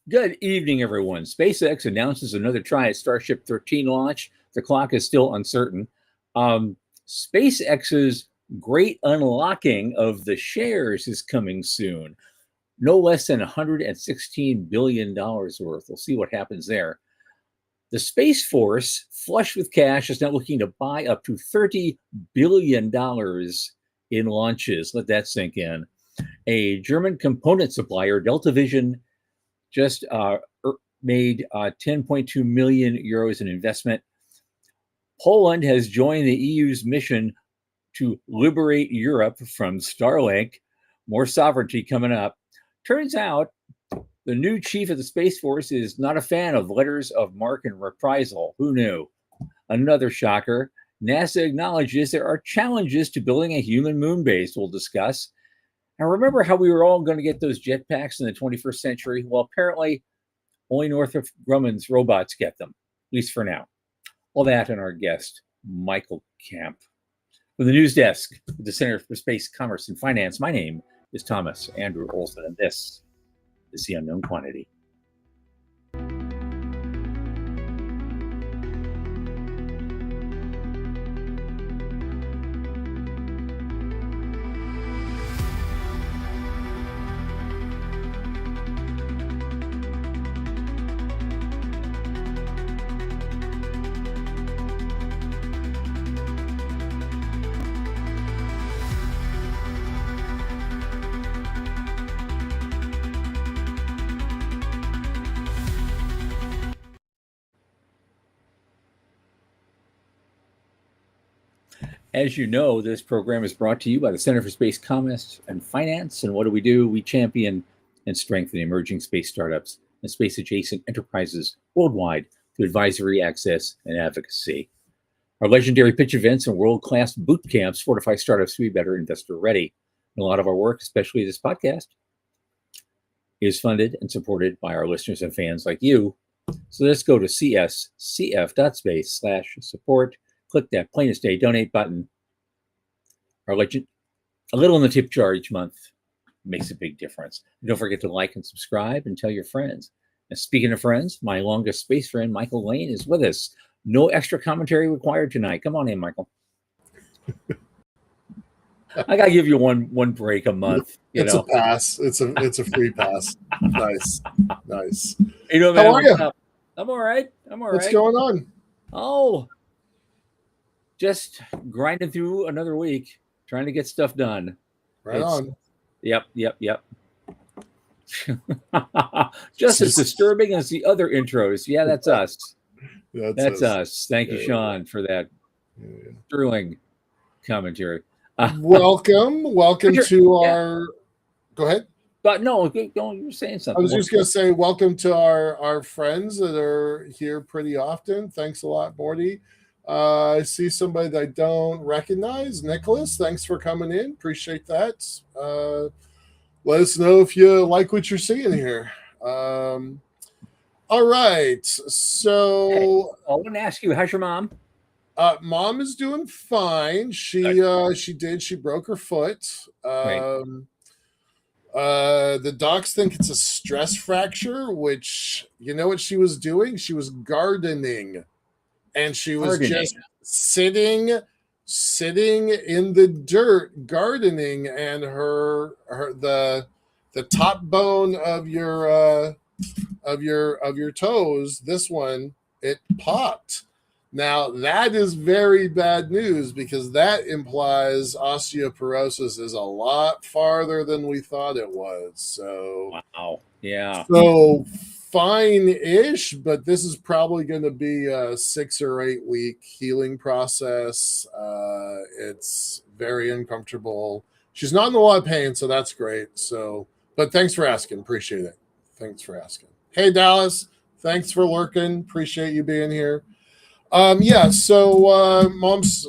Good evening, everyone. SpaceX announces another try at Starship 13 launch. The clock is still uncertain. SpaceX's great unlocking of the shares is coming soon. No less than $116 billion worth. We'll see what happens there. The Space Force, flush with cash, is now looking to buy up to $30 billion in launches. Let that sink in. A German component supplier, Delta Vision, just made 10.2 million euros in investment. Poland has joined the EU's mission to liberate Europe from Starlink. More sovereignty coming up. Turns out the new chief of the Space Force is not a fan of letters of marque and reprisal. Who knew? Another shocker. NASA acknowledges there are challenges to building a human moon base. We'll discuss. And remember how we were all going to get those jetpacks in the 21st century? Well, apparently only Northrop Grumman's robots get them, at least for now. All that and our guest, Michael Kamp. From the news desk at the Center for Space Commerce and Finance, my name is Thomas Andrew Olson, and this is The Unknown Quantity. As you know, this program is brought to you by the Center for Space Commerce and Finance. And what do? We champion and strengthen emerging space startups and space-adjacent enterprises worldwide through advisory, access, and advocacy. Our legendary pitch events and world-class boot camps fortify startups to be better investor-ready. And a lot of our work, especially this podcast, is funded and supported by our listeners and fans like you. So let's go to cscf.space/support. Click that plain as day donate button. Our legend, a little in the tip jar each month makes a big difference. And don't forget to like and subscribe and tell your friends. And speaking of friends, my longest space friend, Michael Lane, is with us. No extra commentary required tonight. Come on in, Michael. I gotta give you one break a month. It's a pass. It's a free pass. Nice. You know, man, how are you? I'm all right. What's going on? Oh. Just grinding through another week, trying to get stuff done. Right on. Yep. Just as disturbing as the other intros. Yeah, that's us. That's us. Thank you, Sean, for that thrilling commentary. Welcome to our. Go ahead. But no, you were saying something. I was just going to say welcome to our friends that are here pretty often. Thanks a lot, Morty. I see somebody that I don't recognize. Nicholas, thanks for coming in. Appreciate that. Let us know if you like what you're seeing here. All right. So hey, I want to ask you, how's your mom? Mom is doing fine. She broke her foot. The docs think it's a stress fracture, which you know what she was doing? She was gardening. And she was just sitting in the dirt gardening, and the top bone of your toes, this one, it popped. Now that is very bad news because that implies osteoporosis is a lot farther than we thought it was. So wow, yeah. So fine-ish, but this is probably going to be a 6 or 8 week healing process. It's very uncomfortable. She's not in a lot of pain, so that's great. But thanks for asking. Appreciate it. Thanks for asking. Hey, Dallas. Thanks for lurking. Appreciate you being here. So mom's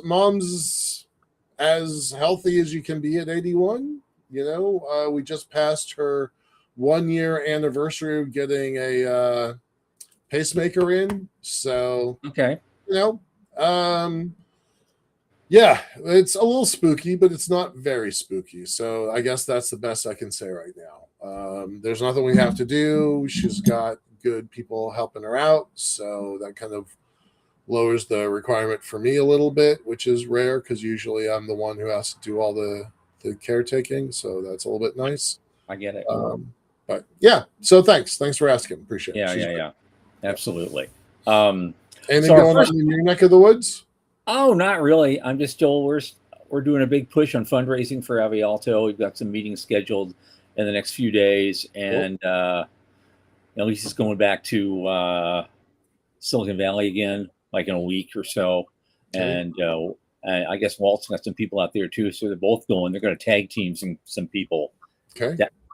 as healthy as you can be at 81. We just passed her 1 year anniversary of getting a pacemaker in. So, okay. It's a little spooky, but it's not very spooky. So I guess that's the best I can say right now. There's nothing we have to do. She's got good people helping her out, so that kind of lowers the requirement for me a little bit, which is rare because usually I'm the one who has to do all the caretaking, so that's a little bit nice. I get it. But yeah, so thanks for asking. Appreciate it. Yeah, absolutely. Anything So going on in your neck of the woods? Oh, not really. I'm just still we're doing a big push on fundraising for Avialto. We've got some meetings scheduled in the next few days, and Lisa's going back to Silicon Valley again, like in a week or so. Okay. And I guess Walt's got some people out there too, so they're both going. They're going to tag team some people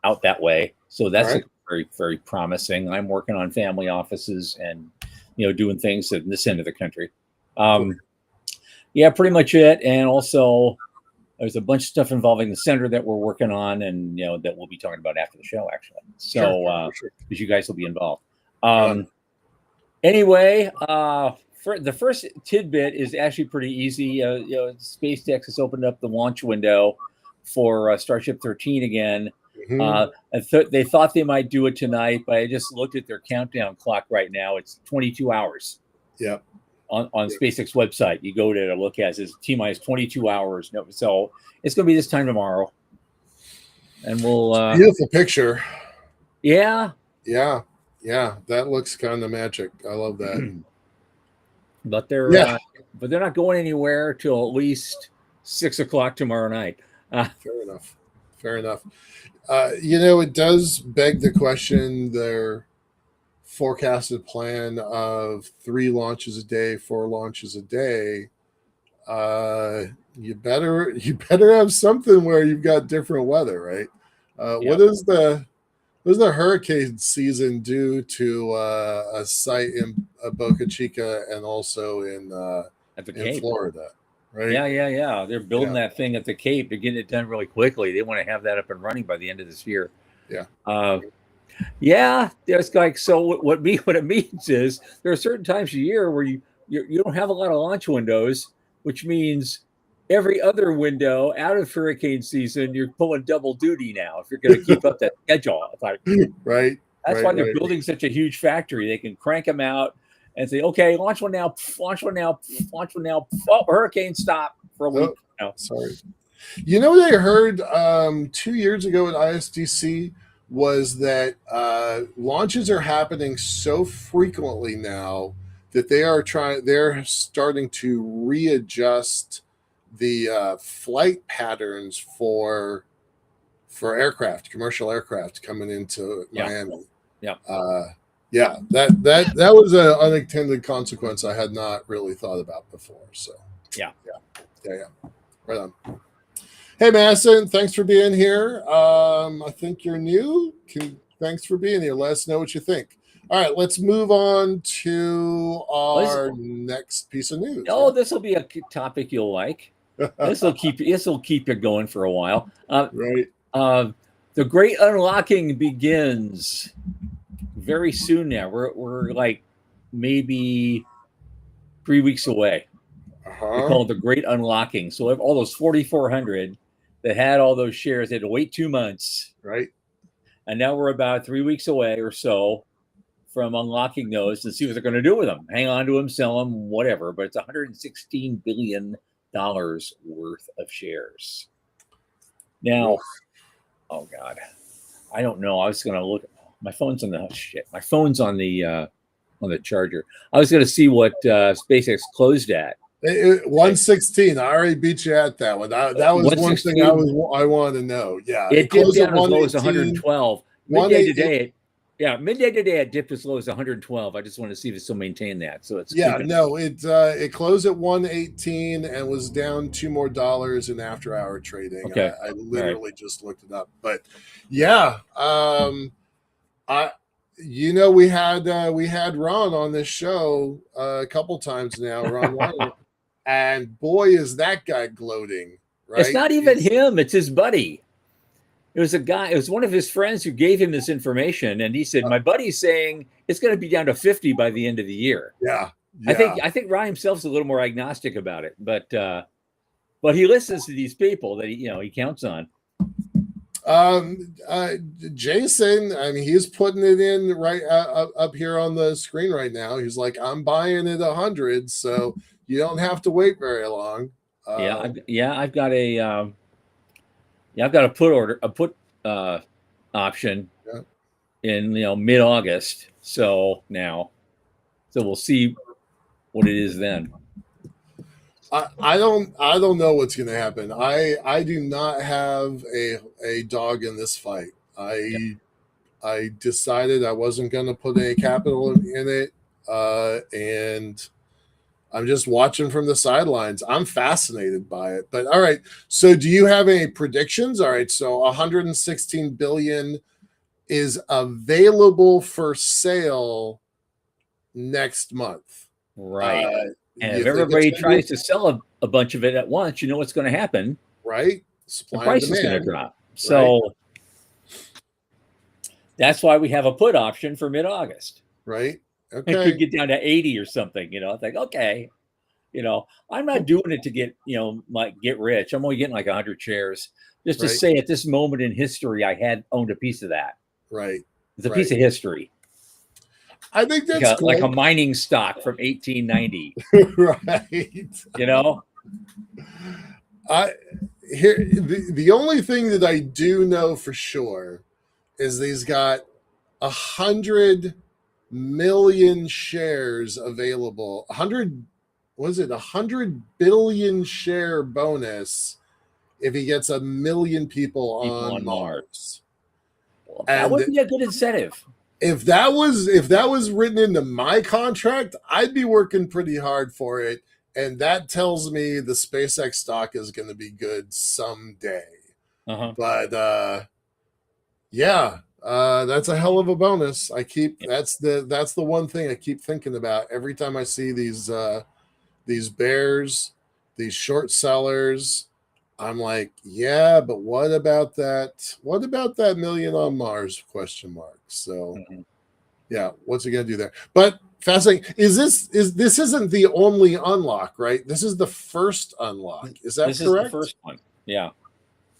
out that way. So that's very, very promising. I'm working on family offices and doing things at this end of the country. Yeah, pretty much it. And also, there's a bunch of stuff involving the center that we're working on, and that we'll be talking about after the show, actually. So, because you guys will be involved. Anyway, for the first tidbit is actually pretty easy. SpaceX has opened up the launch window for Starship 13 again. Mm-hmm. They thought they might do it tonight, but I just looked at their countdown clock right now. It's 22 hours. Yeah. On SpaceX website, you go to look at it, says T-minus 22 hours. No, so it's going to be this time tomorrow, and we'll beautiful picture. Yeah, that looks kind of magic. I love that. But they're not going anywhere till at least 6 o'clock tomorrow night. Fair enough. It does beg the question. Their forecasted plan of 3 launches a day, 4 launches a day. You better have something where you've got different weather, right? What does the hurricane season do to a site in Boca Chica and also in Florida? Right? Yeah. They're building that thing at the Cape. They're getting it done really quickly. They want to have that up and running by the end of this year. Yeah. There's what it means is there are certain times of year where you don't have a lot of launch windows, which means every other window out of hurricane season, you're pulling double duty now if you're going to keep up that schedule. It's like, That's why they're building such a huge factory. They can crank them out and say, okay, launch one now. Oh, hurricane stop for a week. Sorry. What I heard 2 years ago at ISDC was that launches are happening so frequently now that they're starting to readjust the flight patterns for commercial aircraft coming into Miami. That was an unintended consequence I had not really thought about before. So yeah. Right on. Hey, Madison, thanks for being here. I think you're new. Thanks for being here. Let us know what you think. All right, let's move on to our next piece of news. Oh, this will be a topic you'll like. This will keep you going for a while. Right. The great unlocking begins very soon now. We're like maybe 3 weeks away. We call it the great unlocking. So all those 4,400 that had all those shares, they had to wait 2 months. Right. And now we're about 3 weeks away or so from unlocking those and see what they're going to do with them. Hang on to them, sell them, whatever. But it's $116 billion worth of shares. Now, oh God, I don't know. I was going to look. My phone's on the charger. I was going to see what SpaceX closed at. 116. I already beat you at that one. That was one thing I wanted to know. Yeah, it dipped down as low as 112. Midday today it dipped as low as 112. I just want to see if it still maintained that. So it's it closed at 118 and was down $2 more in after-hour trading. Okay, I literally just looked it up, but yeah, we had Ron on this show a couple times now, Ron Warner, and boy, is that guy gloating. Right? It's not even him; it's his buddy. It was a guy. It was one of his friends who gave him this information, and he said, "My buddy's saying it's going to be down to 50 by the end of the year." Yeah. I think Ron himself's a little more agnostic about it, but he listens to these people that he counts on. Jason, I mean, he's putting it in right up here on the screen right now. He's like, I'm buying it 100, so you don't have to wait very long. I've got a I've got a put option Yeah. in mid-August. So we'll see what it is then. I don't know what's going to happen. I do not have a dog in this fight. I decided I wasn't going to put any capital in it, and I'm just watching from the sidelines. I'm fascinated by it. But all right, so do you have any predictions? All right, so 116 billion is available for sale next month. Right. And if everybody tries to sell a bunch of it at once, you know what's going to happen? Right. The price is going to drop. So that's why we have a put option for mid-August. Right. Okay. It could get down to 80 or something, It's like, okay, I'm not doing it to get, get rich. I'm only getting like 100 shares just to say at this moment in history, I had owned a piece of that. Right. It's a piece of history. I think that's like a mining stock from 1890. Right. The only thing that I do know for sure is he's got 100 million shares available. 100 billion share bonus if he gets 1 million people on Mars. Well, that would be a good incentive. If that was written into my contract, I'd be working pretty hard for it. And that tells me the SpaceX stock is going to be good someday. But that's a hell of a bonus. That's the one thing I keep thinking about every time I see these bears, these short sellers. I'm like, yeah, but what about that? What about that million on Mars? ? So, yeah, what's he gonna do there? But fascinating. This isn't the only unlock, right? This is the first unlock. Is that correct? This is the first one. Yeah.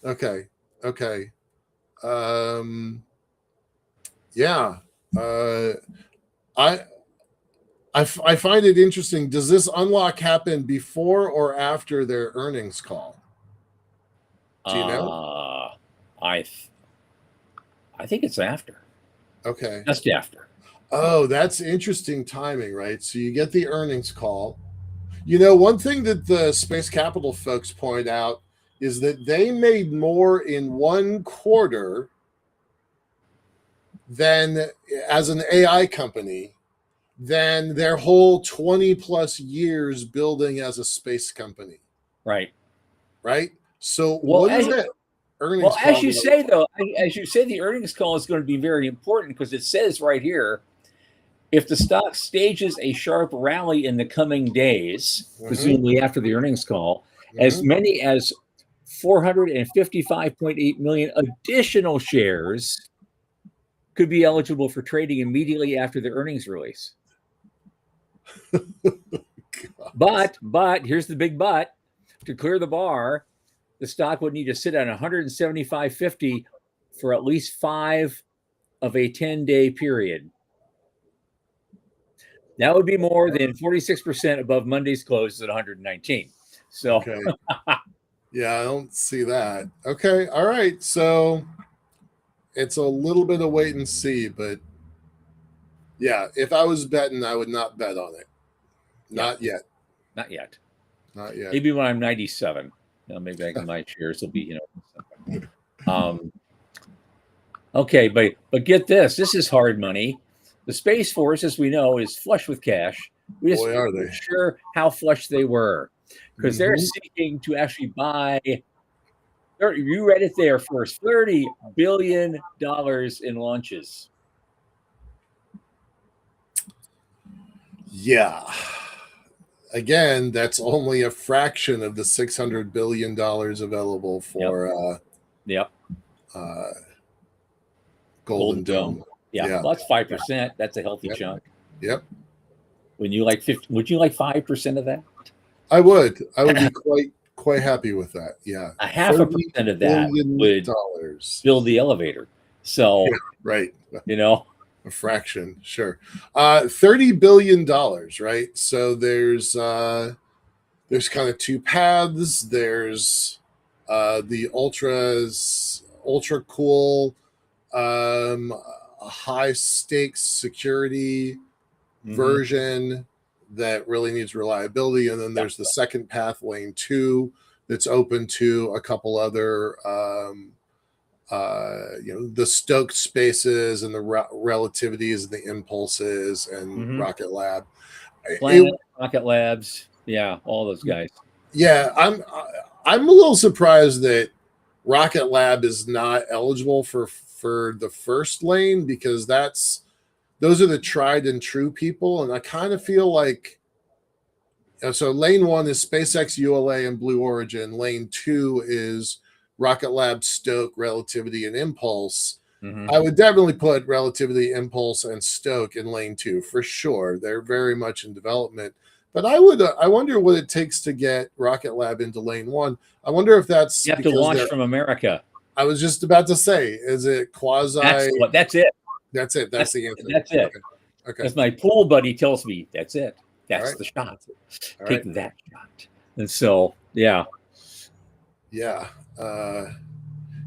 Okay. Yeah. I find it interesting. Does this unlock happen before or after their earnings call? Do you know? I think it's after. Okay. Just after. Oh, that's interesting timing, right? So you get the earnings call. One thing that the Space Capital folks point out is that they made more in one quarter than as an AI company than their whole 20 plus years building as a space company. Right. So what is that earnings call? As you say, the earnings call is going to be very important because it says right here, if the stock stages a sharp rally in the coming days, presumably after the earnings call, as many as 455.8 million additional shares could be eligible for trading immediately after the earnings release. But here's the big but. To clear the bar, the stock would need to sit on 175.50 for at least 5 of a 10-day period. That would be more than 46% above Monday's close at 119. So, okay. Yeah, I don't see that. Okay, all right. So it's a little bit of wait and see, but yeah, if I was betting, I would not bet on it. Not yet. Maybe when I'm 97. Maybe my shares will be, Okay, but get this. This is hard money. The Space Force, as we know, is flush with cash. We just weren't sure how flush they were because they're seeking to actually buy. You read it there first. $30 billion in launches. Yeah. Again, that's only a fraction of the $600 billion available for Golden Dome. Yeah. Well, that's 5%. That's a healthy chunk. Yep. Would you like 5% of that? I would. I would be quite happy with that. Yeah, A 0.5% of that would build the elevator. So, yeah, right. A fraction, sure. $30 billion, right? So there's kind of two paths. There's the ultra cool, high stakes security version that really needs reliability, and then there's the second path, lane 2, that's open to a couple other the stoked spaces and the relativities and the impulses and Rocket Lab. Rocket Labs, all those guys. Yeah, I'm a little surprised that Rocket Lab is not eligible for the first lane, because those are the tried and true people, and I kind of feel like, so lane 1 is SpaceX, ULA, and Blue Origin. Lane 2 is Rocket Lab, Stoke, Relativity, and Impulse. I would definitely put Relativity, Impulse, and Stoke in lane 2 for sure. They're very much in development. But I wonder what it takes to get Rocket Lab into lane 1. I wonder if that's, you have to launch from America. I was just about to say, is it quasi? That's it. That's it. That's the answer. That's it. Okay. As my pool buddy tells me, that's it. That's the shot. Take that shot. And so, yeah.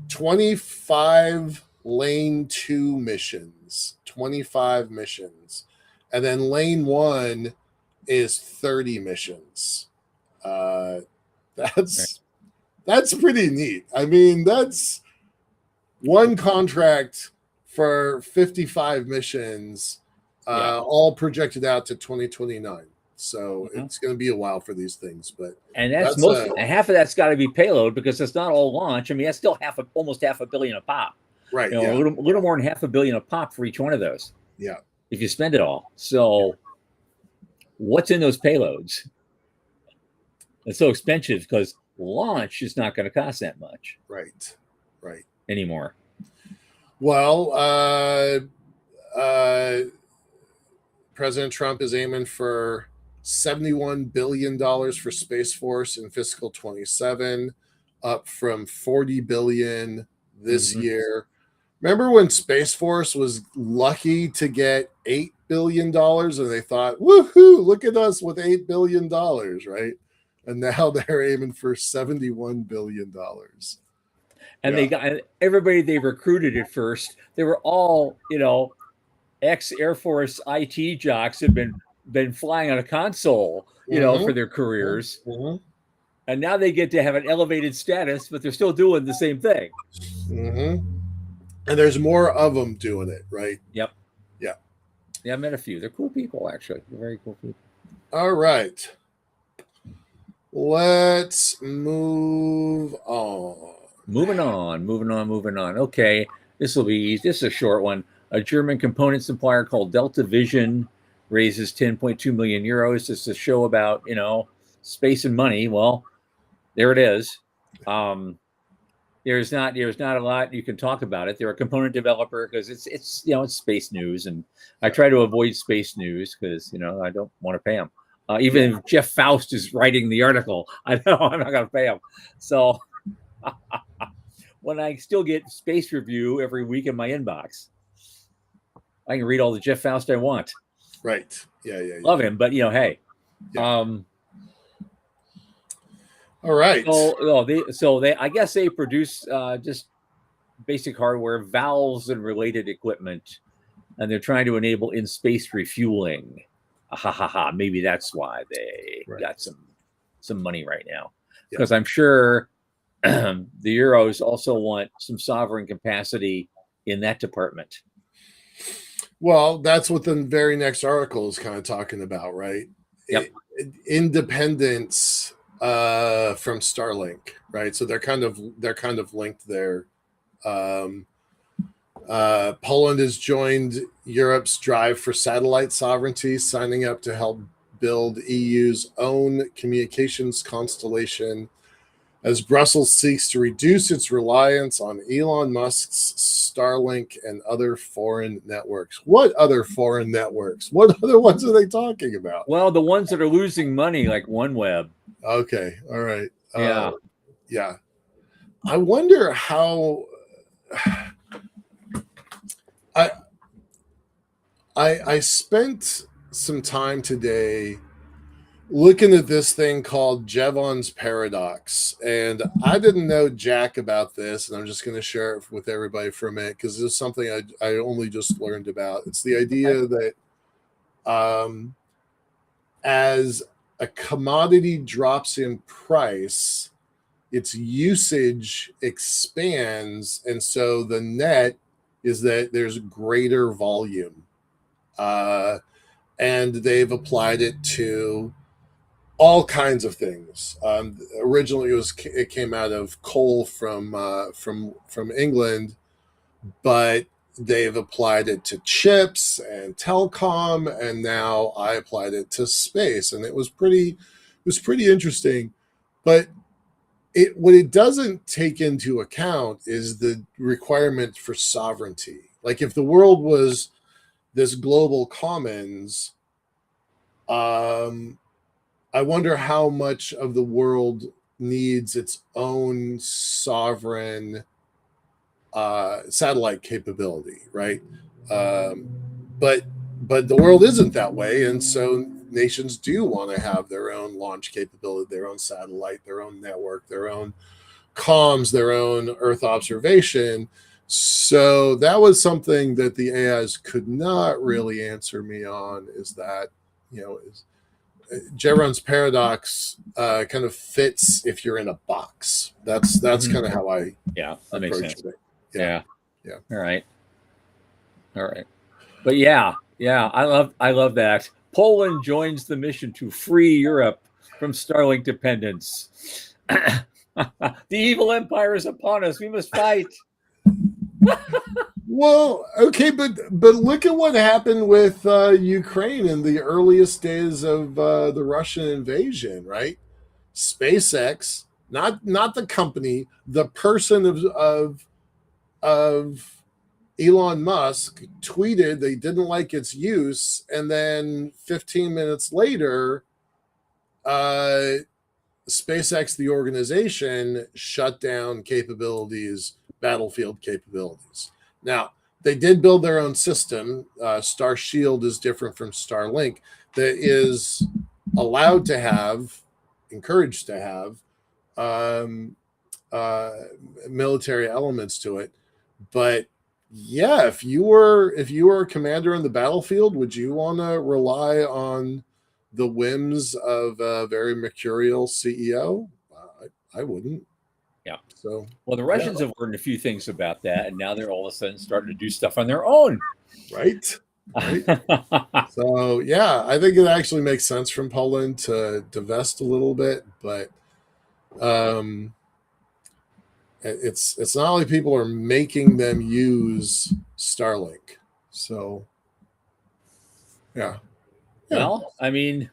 25 lane 2 missions. 25 missions. And then lane 1 is 30 missions. That's pretty neat. I mean, that's one contract for 55 missions, all projected out to 2029. So it's going to be a while for these things, and that's half of that's got to be payload, because it's not all launch. I mean, that's still almost $500 million a pop. Right. A little more than $500 million a pop for each one of those. Yeah. If you spend it all. So what's in those payloads? It's so expensive because launch is not going to cost that much. Right. Anymore. Well, President Trump is aiming for $71 billion for Space Force in fiscal 27, up from $40 billion this year. Remember when Space Force was lucky to get $8 billion, and they thought, woohoo, look at us with $8 billion, right? And now they're aiming for $71 billion. And they got everybody they recruited at first. They were all, ex-Air Force IT jocks had been flying on a console, for their careers. And now they get to have an elevated status, but they're still doing the same thing. And there's more of them doing it, right? Yep. Yeah, I met a few. They're cool people, actually. They're very cool people. All right. Let's move on. Moving on. Okay, this will be easy. This is a short one. A German component supplier called Delta Vision raises 10.2 million euros. It's a show about, space and money. Well, there it is. There's not a lot you can talk about it. They're a component developer because it's space news, and I try to avoid space news because I don't want to pay them. Even if Jeff Faust is writing the article, I know I'm not going to pay him. So when I still get Space Review every week in my inbox, I can read all the Jeff Faust I want. Right. Yeah. Love him, but hey. Yeah. All right. So they I guess they produce just basic hardware, valves, and related equipment, and they're trying to enable in-space refueling. Maybe that's why they got some money right now, because I'm sure the Euros also want some sovereign capacity in that department. Well, that's what the very next article is kind of talking about, right? Yep. Independence from Starlink, right? So they're kind of linked there. Poland has joined Europe's drive for satellite sovereignty, signing up to help build EU's own communications constellation as Brussels seeks to reduce its reliance on Elon Musk's Starlink and other foreign networks. What other foreign networks? What other ones are they talking about? Well, the ones that are losing money, like OneWeb. Okay. All right. Yeah. Yeah. I wonder how I I spent some time today looking at this thing called Jevons paradox, and I didn't know jack about this, and I'm just going to share it with everybody for a minute because this is something I only just learned about. It's the idea that um, as a commodity drops in price, its usage expands, and so the net is that there's greater volume. And they've applied it to all kinds of things. Originally, it came out of coal from England, but they've applied it to chips and telecom, and now I applied it to space, and it was pretty interesting. But what it doesn't take into account is the requirement for sovereignty. Like if the world was this global commons, I wonder how much of the world needs its own sovereign satellite capability, right? Um, but the world isn't that way, and so nations do want to have their own launch capability, their own satellite, their own network, their own comms, their own Earth observation. So that was something that the AIs could not really answer me on. Is that Jevons paradox kind of fits if you're in a box. That's kind of how I that makes sense. it. Yeah. All right. But yeah, I love that. Poland joins the mission to free Europe from Starlink dependence. The evil empire is upon us. We must fight. Well, okay, but look at what happened with Ukraine in the earliest days of the Russian invasion, right? SpaceX, not the company, the person of Elon Musk tweeted they didn't like its use, and then 15 minutes later, SpaceX, the organization, shut down capabilities, battlefield capabilities. Now, they did build their own system. Star Shield is different from Starlink, that is allowed to have, encouraged to have military elements to it. But yeah, if you were a commander in the battlefield, would you want to rely on the whims of a very mercurial CEO? I wouldn't. Yeah. So, well, the Russians have learned a few things about that, and now they're all of a sudden starting to do stuff on their own. Right. So, yeah, I think it actually makes sense from Poland to divest a little bit, but it's not like people are making them use Starlink. So, yeah. Well, I mean,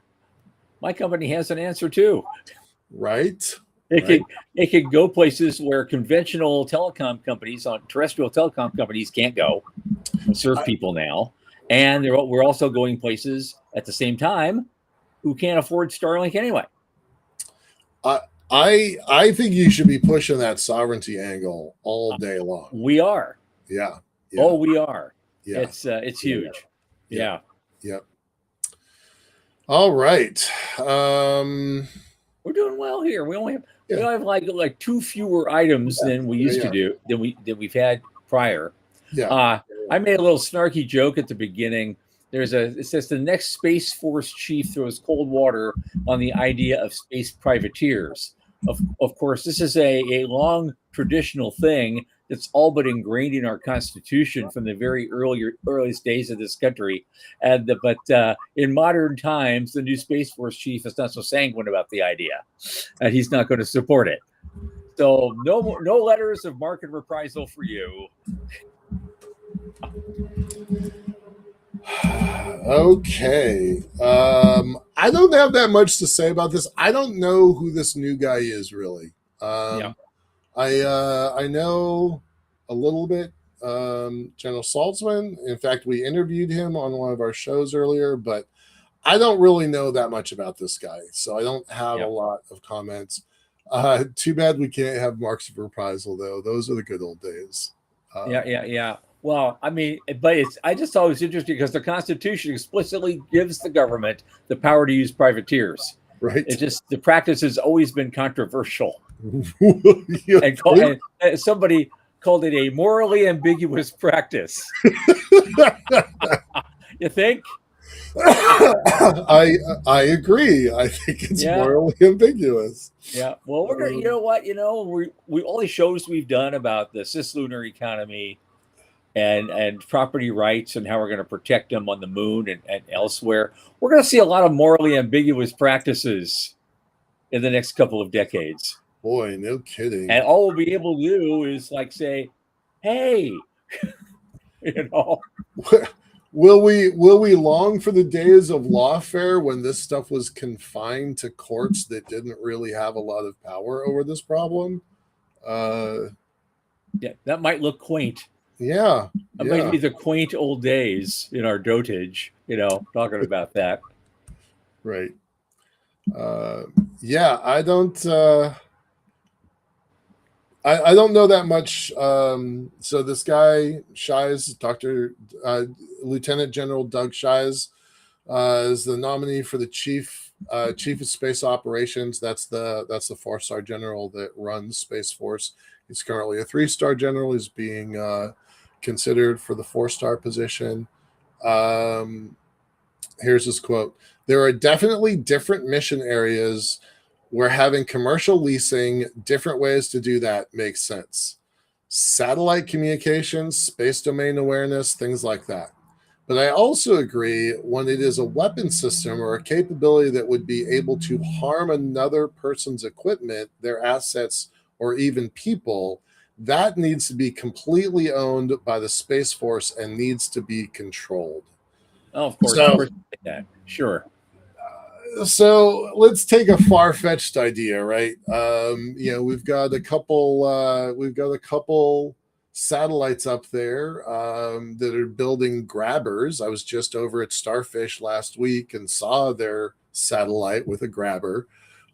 my company has an answer too. Right. It could go places where conventional telecom companies, on terrestrial telecom companies, can't go and serve people now, and we're also going places at the same time who can't afford Starlink anyway. I think you should be pushing that sovereignty angle all day long. We are. Yeah. Oh, we are. Yeah. It's huge. Yeah. Yep. All right. We're doing well here. We only have we have like two fewer items than we used to do than we've had prior. Yeah. I made a little snarky joke at the beginning. It says the next Space Force chief throws cold water on the idea of space privateers. Of course, this is a long traditional thing that's all but ingrained in our Constitution from the very earliest days of this country. But in modern times, the new Space Force chief is not so sanguine about the idea, and he's not going to support it. So no letters of marque and reprisal for you. Okay. I don't have that much to say about this. I don't know who this new guy is really. I know a little bit. General Saltzman. In fact, we interviewed him on one of our shows earlier, but I don't really know that much about this guy, so I don't have a lot of comments. Too bad we can't have marks of reprisal, though. Those are the good old days. Yeah. Well, I mean, but I just thought it was interesting because the Constitution explicitly gives the government the power to use privateers. Right. The practice has always been controversial. Yeah, And somebody called it a morally ambiguous practice. You think? I agree. I think it's morally ambiguous. Yeah. Well, we're gonna. You know what? We all the shows we've done about the cislunar economy and property rights and how we're going to protect them on the moon and elsewhere. We're going to see a lot of morally ambiguous practices in the next couple of decades. Boy, no kidding. And all we'll be able to do is like say, "Hey, Will we long for the days of lawfare when this stuff was confined to courts that didn't really have a lot of power over this problem? Yeah, that might look quaint. Yeah. It might be the quaint old days in our dotage, talking about that. Right. Yeah, I don't I don't know that much. So this guy, Shies, Lieutenant General Doug Shies, is the nominee for the chief of space operations. That's the 4-star general that runs Space Force. He's currently a 3-star general. He's being considered for the 4-star position. Here's his quote: "There are definitely different mission areas where having commercial leasing, different ways to do that makes sense. Satellite communications, space domain awareness, things like that. But I also agree when it is a weapon system or a capability that would be able to harm another person's equipment, their assets, or even people, that needs to be completely owned by the Space Force and needs to be controlled." Oh, of course. Sure. So let's take a far-fetched idea, right? We've got a couple satellites up there that are building grabbers. I was just over at Starfish last week and saw their satellite with a grabber.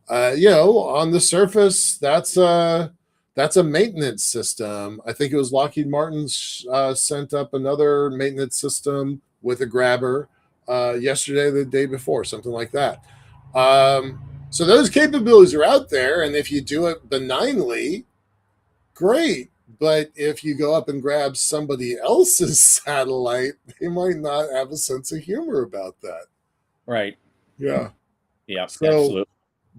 On the surface, that's a maintenance system. I think it was Lockheed Martin sent up another maintenance system with a grabber yesterday, the day before, something like that. So those capabilities are out there, and if you do it benignly, great. But if you go up and grab somebody else's satellite, they might not have a sense of humor about that. Right. Yeah. Yeah, absolutely.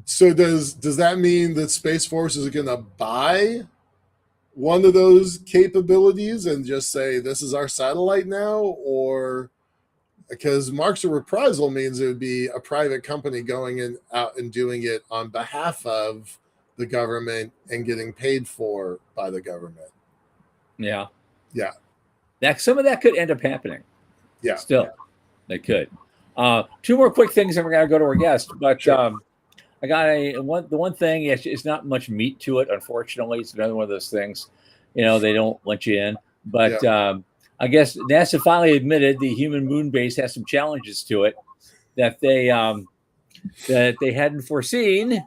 So does that mean that Space Force is going to buy one of those capabilities and just say, this is our satellite now? Or because marks of reprisal means it would be a private company going out and doing it on behalf of the government and getting paid for by the government. Yeah. Yeah. Some of that could end up happening. Yeah. Still, they could. 2 more quick things, and we're going to go to our guest. But sure. I got the one thing, it's not much meat to it, unfortunately. It's another one of those things, they don't let you in. But I guess NASA finally admitted the human moon base has some challenges to it that they hadn't foreseen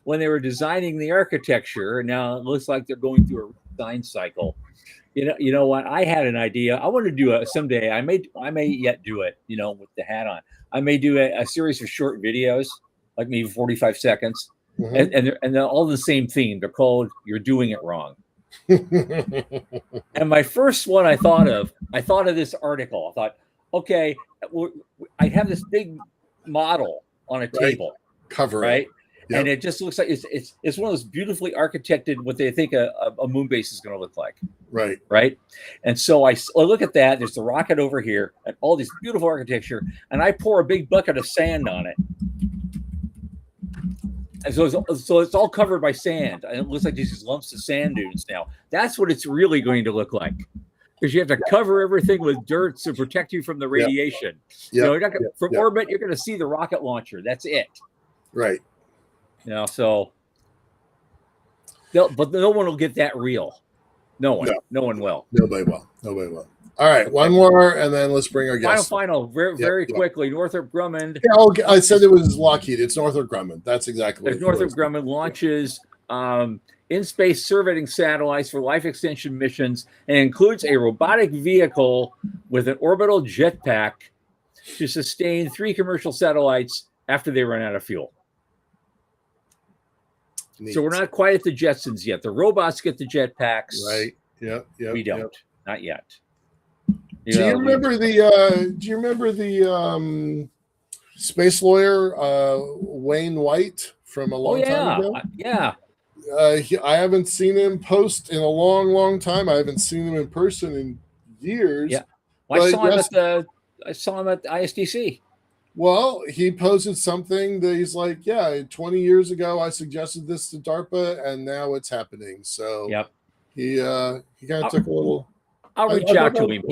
when they were designing the architecture. Now it looks like they're going through a design cycle. You know what? I had an idea. I want to do someday. I may yet do it. With the hat on, I may do a series of short videos, like maybe 45 seconds, and they're all the same theme. They're called "You're Doing It Wrong." And my first one I thought of this article. I thought, okay, I have this big model on a table, cover right? It. Yep. And it just looks like it's one of those beautifully architected, what they think a moon base is going to look like. Right. And so I look at that. There's the rocket over here and all this beautiful architecture, and I pour a big bucket of sand on it. And so it's all covered by sand. And it looks like these lumps of sand dunes now. That's what it's really going to look like. Because you have to cover everything with dirt to protect you from the radiation. From orbit, you're going to see the rocket launcher. That's it. Right. So, but no one will get that real. No one will. Nobody will. All right, one more, and then let's bring our guest. Final, very quickly. Northrop Grumman. Yeah, I said it was Lockheed. It's Northrop Grumman. That's exactly what Northrop Grumman launches in-space surveying satellites for life extension missions, and includes a robotic vehicle with an orbital jetpack to sustain 3 commercial satellites after they run out of fuel. Neat. So we're not quite at the Jetsons yet. The robots get the jetpacks. Right. Yep. We don't. Not yet. Do you remember the space lawyer Wayne White from a long time ago? Yeah. I haven't seen him post in a long time. I haven't seen him in person in years. Yeah. Well, I saw him at the ISDC. Well, he posted something that he's like, 20 years ago I suggested this to DARPA and now it's happening. So he kind of took a little. I'll reach out to him.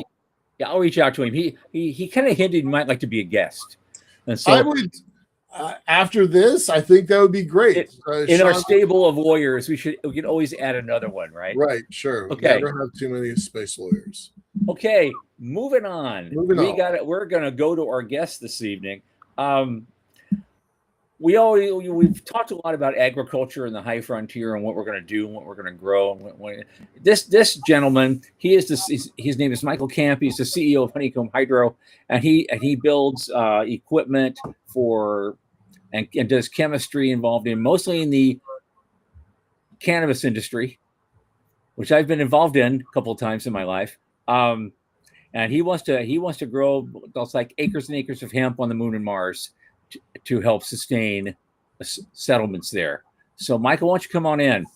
I'll reach out to him. He kind of hinted he might like to be a guest. And so I would. After this, I think that would be great. In our stable of lawyers, we can always add another one, right? Right, sure. Okay. Never have too many space lawyers. Okay, moving on. We're going to go to our guest this evening. We've talked a lot about agriculture and the high frontier and what we're going to do and what we're going to grow. This gentleman, his name is Michael Kamp. He's the CEO of Honeycomb Hydro, and he builds equipment for and does chemistry involved in mostly in the cannabis industry, which I've been involved in a couple of times in my life. And he wants to grow those like acres and acres of hemp on the moon and Mars to help sustain settlements there. So, Michael, why don't you come on in?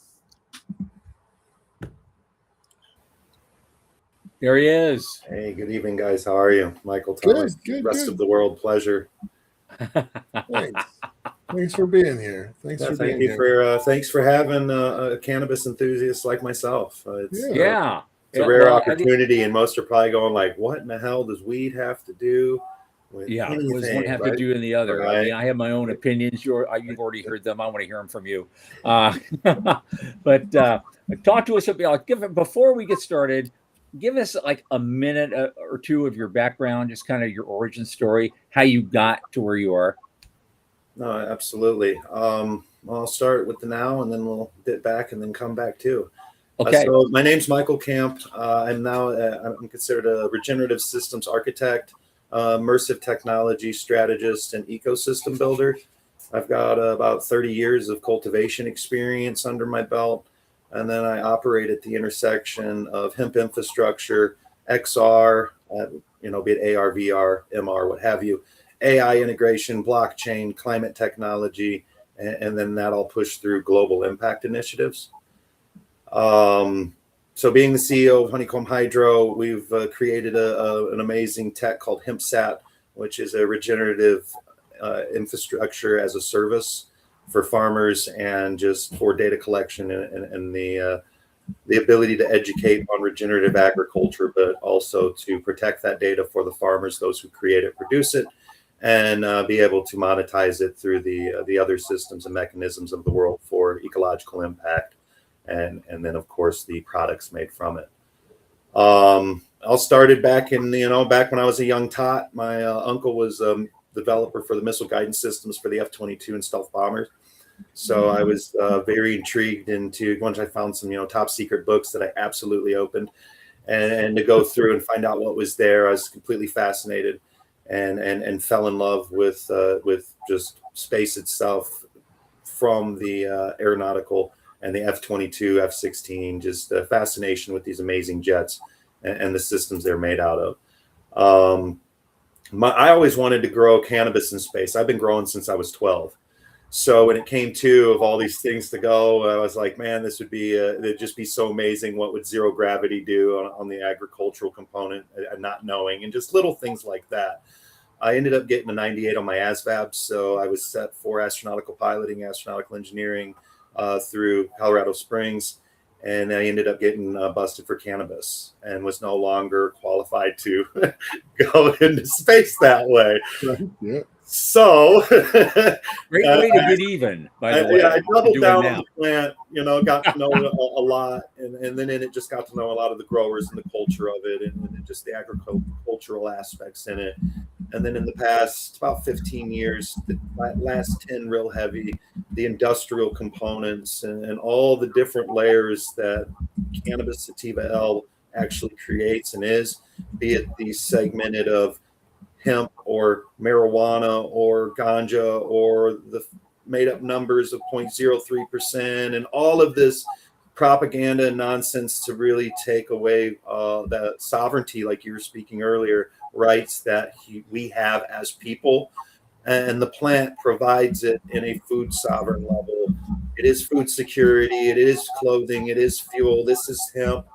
There he is. Hey, good evening, guys. How are you? Michael, Thomas, rest of the world, pleasure. Thanks for being here. Thanks for having a cannabis enthusiast like myself. It's a rare opportunity, and most are probably going like, "What in the hell does weed have to do?" What does one have to do in the other? Right? I mean, I have my own opinions. You've already heard them. I want to hear them from you. But talk to us about. Before we get started, give us like a minute or two of your background, just kind of your origin story, how you got to where you are. No, absolutely. I'll start with the now, and then we'll dip back and then come back too. Okay. So my name's Michael Kamp. I'm considered a regenerative systems architect, immersive technology strategist, and ecosystem builder. I've got about 30 years of cultivation experience under my belt. And then I operate at the intersection of hemp infrastructure, XR, be it AR, VR, MR, what have you, AI integration, blockchain, climate technology, and then that all pushed through global impact initiatives. So being the CEO of Honeycomb Hydro, we've created an amazing tech called HempSat, which is a regenerative infrastructure as a service for farmers and just for data collection and the ability to educate on regenerative agriculture, but also to protect that data for the farmers, those who create it, produce it, and be able to monetize it through the other systems and mechanisms of the world for ecological impact, and then of course the products made from it. All started back in back when I was a young tot. My uncle was developer for the missile guidance systems for the F-22 and stealth bombers. So I was very intrigued into once I found some top secret books that I absolutely opened, and to go through and find out what was there. I was completely fascinated and fell in love with just space itself, from the aeronautical and the F-22, F-16, just the fascination with these amazing jets and the systems they're made out of. I always wanted to grow cannabis in space. I've been growing since I was 12. So when it came to of all these things to go, I was like, man, this would be it'd just be so amazing. What would zero gravity do on the agricultural component, and not knowing, and just little things like that. I ended up getting a 98 on my ASVAB, so I was set for astronautical piloting, astronautical engineering through Colorado Springs, and I ended up getting busted for cannabis and was no longer qualified to go into space that way. Right. Yeah. So Great way to get even, by the way. I doubled down on now. the plant, got to know a lot, and then it just got to know a lot of the growers and the culture of it, and just the agricultural aspects in it. And then in the past about 15 years, the last 10 real heavy, the industrial components and all the different layers that cannabis sativa L actually creates and is, be it the segmented of hemp or marijuana or ganja or the made up numbers of 0.03% and all of this propaganda and nonsense to really take away that sovereignty, like you were speaking earlier, rights that we have as people. And the plant provides it in a food sovereign level. It is food security, it is clothing, it is fuel. This is hemp.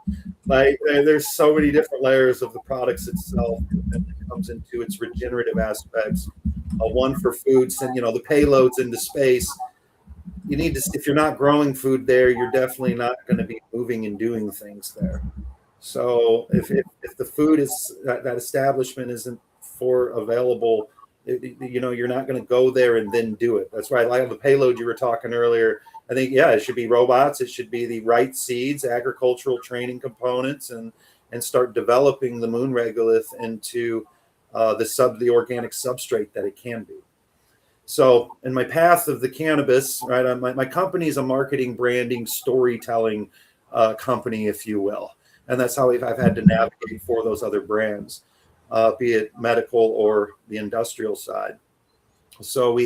Like there's so many different layers of the products itself that comes into its regenerative aspects. One for foods and the payloads into space. You need to, if you're not growing food there, you're definitely not going to be moving and doing things there. So if the food is that establishment isn't for available, you're not going to go there and then do it. That's why I like the payload you were talking earlier. I think, it should be robots. It should be the right seeds, agricultural training components, and start developing the moon regolith into the organic substrate that it can be. So in my path of the cannabis, right, my company is a marketing, branding, storytelling company, if you will. And that's how I've had to navigate for those other brands, be it medical or the industrial side. So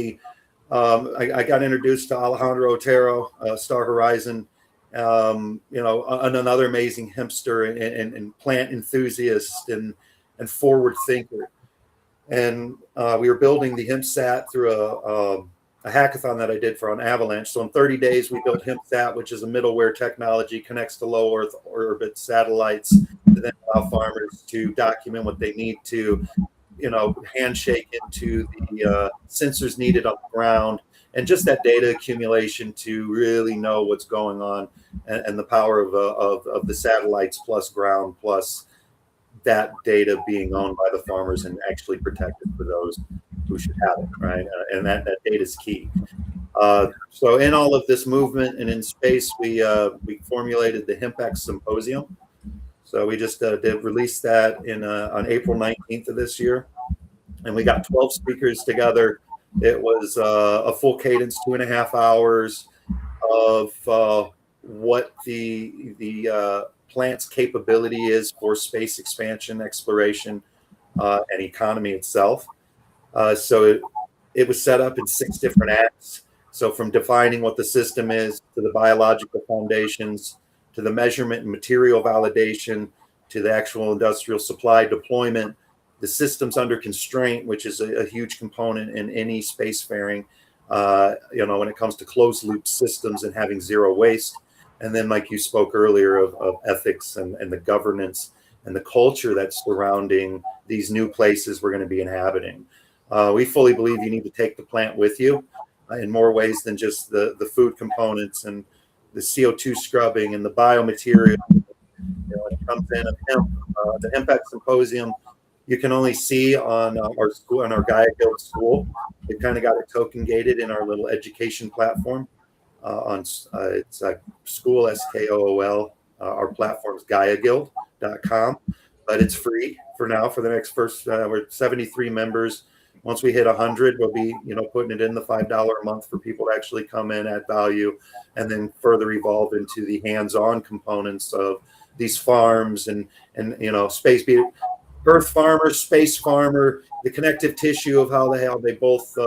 I got introduced to Alejandro Otero, Star Horizon, another amazing hempster and plant enthusiast and forward thinker. And we were building the HempSat through a hackathon that I did for on Avalanche. So in 30 days, we built HempSat, which is a middleware technology, connects to low Earth orbit satellites to then allow farmers to document what they need to, handshake into the sensors needed on the ground, and just that data accumulation to really know what's going on, and the power of the satellites plus ground plus that data being owned by the farmers and actually protected for those who should have it, right? And that data is key. So in all of this movement and in space, we formulated the HempX Symposium. So we just did release that on April 19th of this year, and we got 12 speakers together. It was a full cadence, 2.5 hours of what the plant's capability is for space expansion, exploration, and economy itself. So it was set up in 6 different acts. So from defining what the system is, to the biological foundations, to the measurement and material validation, to the actual industrial supply deployment, the systems under constraint, which is a huge component in any spacefaring, when it comes to closed loop systems and having zero waste. And then, like you spoke earlier of ethics and the governance and the culture that's surrounding these new places we're going to be inhabiting. We fully believe you need to take the plant with you in more ways than just the food components and the CO2 scrubbing and the biomaterial. When it comes in of hemp, the HempX Symposium, you can only see on our school, on our Gaia Guild school. We've kind of got it token gated in our little education platform. It's school SKOOL. Our platform is GaiaGuild.com, but it's free for now. For the next we're 73 members. Once we hit 100, we'll be putting it in the $5 a month for people to actually come in, add value, and then further evolve into the hands-on components of these farms and space, be it Earth farmer, space farmer, the connective tissue of how they both.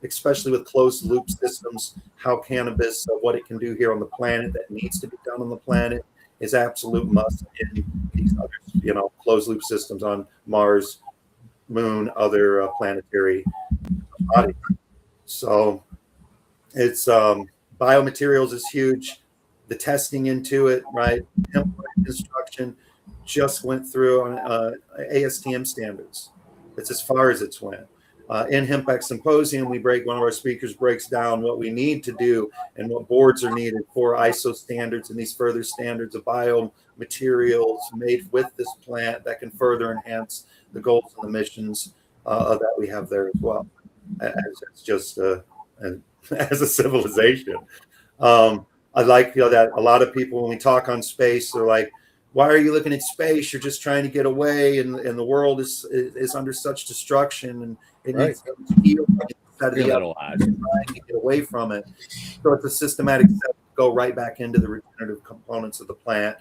Especially with closed loop systems, how cannabis, what it can do here on the planet that needs to be done on the planet is absolute must in these other, closed loop systems on Mars, Moon, other planetary bodies. So it's biomaterials is huge. The testing into it, right? Hemp construction just went through on ASTM standards. It's as far as it's went. In HempX Symposium, one of our speakers breaks down what we need to do and what boards are needed for ISO standards and these further standards of biomaterials made with this plant that can further enhance the goals and the missions that we have there as well. as just as a civilization. I like that a lot of people, when we talk on space, they're like, why are you looking at space? You're just trying to get away, and the world is under such destruction, and it needs to heal instead of trying to get away from it. So it's a systematic step to go right back into the regenerative components of the plant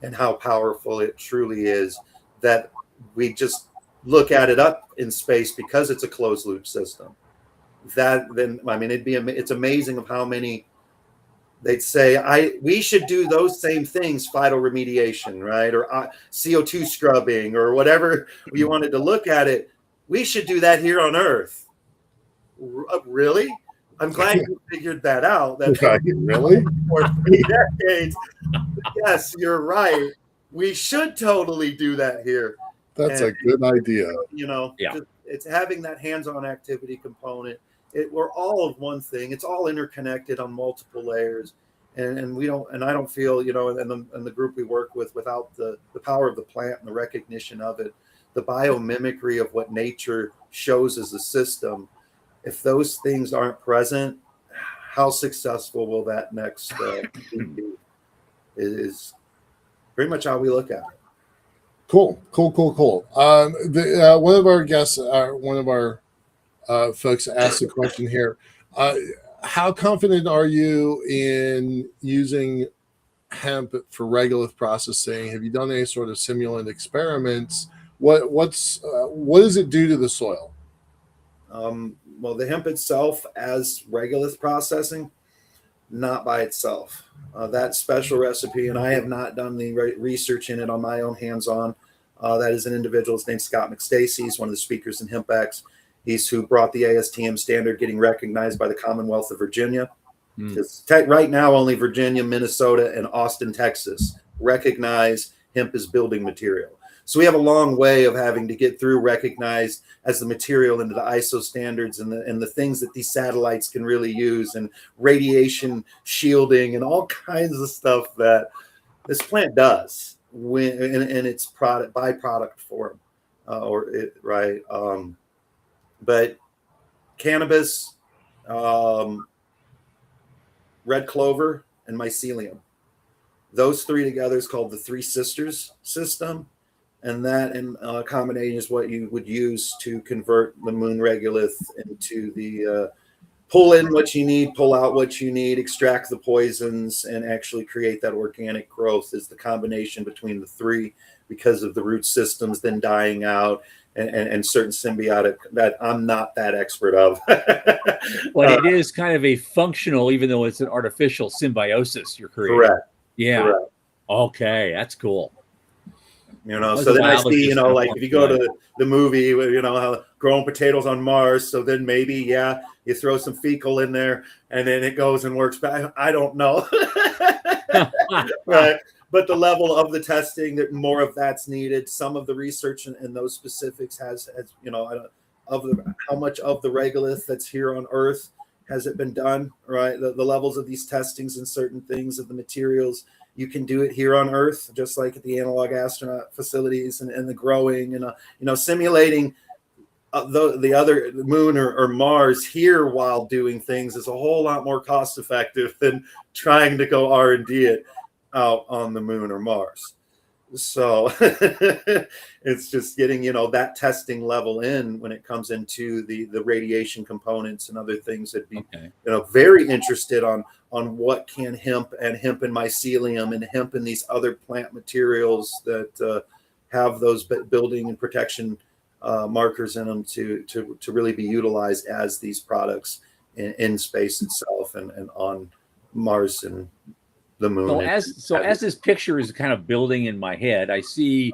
and how powerful it truly is, that we just look at it up in space because it's a closed loop system. It's amazing of how many they'd say, we should do those same things, phytoremediation, right? Or CO2 scrubbing, or whatever you wanted to look at it. We should do that here on Earth. Really? I'm glad you figured that out. That really? For 3 decades. Yes, you're right. We should totally do that here. That's a good idea. It's having that hands-on activity component. We're all of one thing. It's all interconnected on multiple layers, and I don't feel, and the group we work with, without the power of the plant and the recognition of it, the biomimicry of what nature shows as a system. If those things aren't present, how successful will that next be? Is pretty much how we look at it. Cool. One of our guests, one of our folks asked a question here. How confident are you in using hemp for regolith processing? Have you done any sort of simulant experiments? What does it do to the soil? Well, the hemp itself as regolith processing, not by itself. That special recipe, and I have not done the research in it on my own hands-on. That is an individual. His name's Scott McStacy. He's one of the speakers in HempX. He's who brought the ASTM standard getting recognized by the Commonwealth of Virginia. Right now, only Virginia, Minnesota, and Austin, Texas recognize hemp as building material. So we have a long way of having to get through recognized as the material into the ISO standards and the things that these satellites can really use, and radiation shielding and all kinds of stuff that this plant does in its byproduct form, but cannabis, red clover, and mycelium, those three together is called the Three Sisters system. And that in combination is what you would use to convert the moon regolith into the pull in what you need, pull out what you need, extract the poisons, and actually create that organic growth. Is the combination between the three, because of the root systems then dying out and certain symbiotic that I'm not that expert of. Well, it is kind of a functional, even though it's an artificial symbiosis you're creating. Correct. Yeah. Correct. Okay, that's cool. So then I see, like if you go to the movie, how growing potatoes on Mars. So then maybe, you throw some fecal in there and then it goes and works. But I don't know. Right. But the level of the testing, that more of that's needed. Some of the research and those specifics has how much of the regolith that's here on Earth has it been done, right? The levels of these testings and certain things of the materials. You can do it here on Earth, just like at the analog astronaut facilities and the growing and, simulating the other moon or Mars here while doing things is a whole lot more cost effective than trying to go R&D it out on the moon or Mars. So it's just getting, that testing level in when it comes into the radiation components and other things that be, very interested on what can hemp and mycelium and hemp and these other plant materials that have those building and protection markers in them to really be utilized as these products in space itself and on Mars and the moon. As this picture is kind of building in my head, I see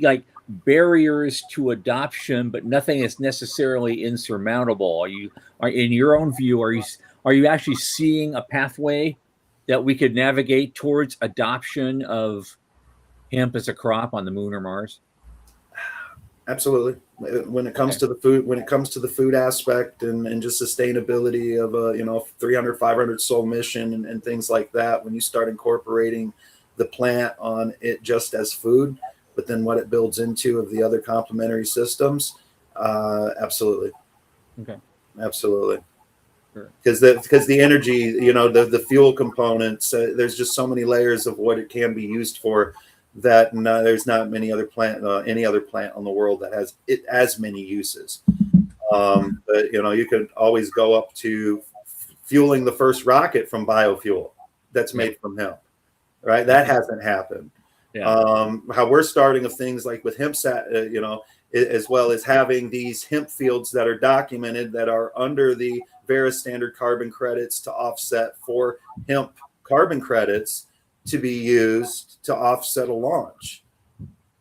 like barriers to adoption, but nothing is necessarily insurmountable. In your own view, are you actually seeing a pathway that we could navigate towards adoption of hemp as a crop on the moon or Mars? Absolutely. When it comes to the food aspect and just sustainability of 300, 500 soul mission and things like that, when you start incorporating the plant on it just as food, but then what it builds into of the other complementary systems, absolutely. Okay. Absolutely. Sure. Because the energy, the fuel components, there's just so many layers of what it can be used for that there's not any other plant on the world that has it as many uses. But you could always go up to fueling the first rocket from biofuel that's made from hemp, right? That hasn't happened. Yeah. How we're starting of things like with HempSat, as well as having these hemp fields that are documented that are under the Vera standard carbon credits to offset for hemp carbon credits to be used to offset a launch,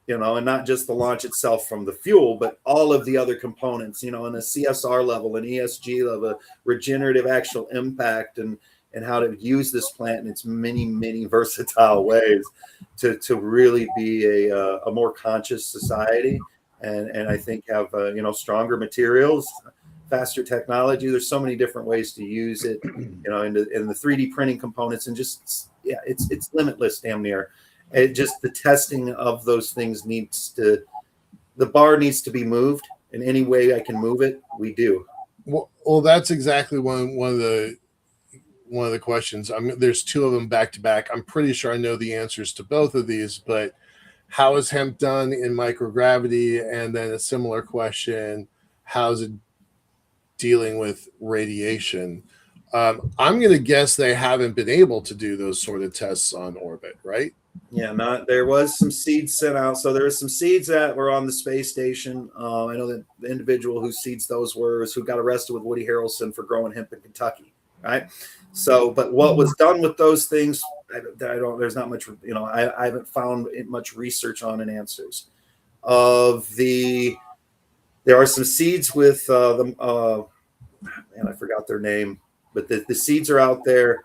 and not just the launch itself from the fuel, but all of the other components, in a CSR level, an ESG level, regenerative actual impact, and how to use this plant in its many, many versatile ways to really be a more conscious society. And I think have, stronger materials, faster technology. There's so many different ways to use it, in the 3D printing components, and just, it's limitless damn near. It just, the testing of those things the bar needs to be moved in any way I can move it. We do. Well, that's exactly one of the questions. There's two of them back to back. I'm pretty sure I know the answers to both of these, but how is hemp done in microgravity? And then a similar question, how's it dealing with radiation? I'm going to guess they haven't been able to do those sort of tests on orbit, right? Yeah, there was some seeds sent out. So there were some seeds that were on the space station. I know that the individual who seeds those who got arrested with Woody Harrelson for growing hemp in Kentucky, right? So, but what was done with those things, there's not much, I haven't found much research on and answers. There are some seeds with man, I forgot their name, but the seeds are out there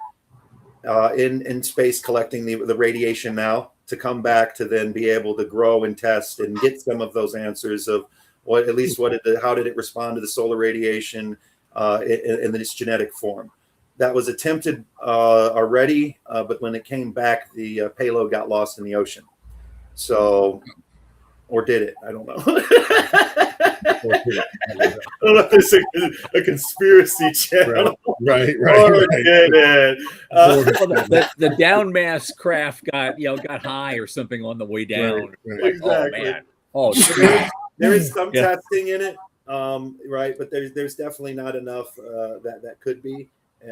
in space collecting the radiation now to come back to then be able to grow and test and get some of those answers of how did it respond to the solar radiation in this genetic form. That was attempted already, but when it came back, the payload got lost in the ocean. So, or did it? I don't know. I don't know if there's a conspiracy channel. Right. Or did it? The downmass craft got high or something on the way down. Right. Exactly. Oh man. There is some testing in it, right? But there's definitely not enough that could be.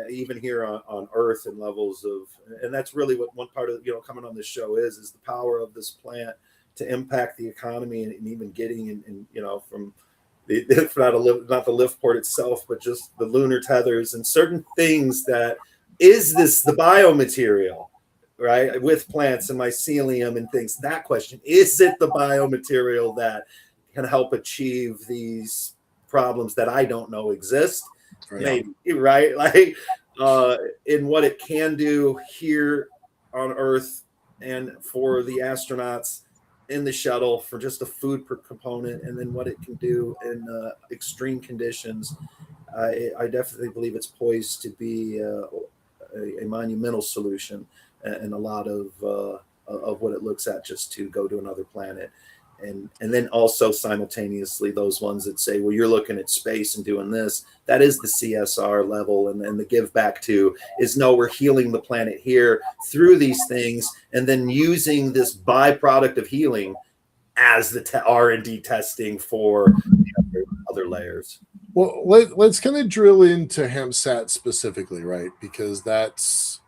Even here on Earth, and levels of, and that's really what one part of coming on this show is the power of this plant to impact the economy, and even getting in from not the lift port itself, but just the lunar tethers and certain things. That is this the biomaterial, right? With plants and mycelium and things. That question, is it the biomaterial that can help achieve these problems that I don't know exist? Maybe, right? Like in what it can do here on Earth, and for the astronauts in the shuttle for just a food per component, and then what it can do in extreme conditions. I definitely believe it's poised to be a monumental solution, and a lot of what it looks at just to go to another planet. And then also simultaneously those ones that say, well, you're looking at space and doing this, that is the CSR level, and the give back to is, no, we're healing the planet here through these things, and then using this byproduct of healing as the R&D testing for other layers. Well, let's kind of drill into HempSat specifically, right? Because that's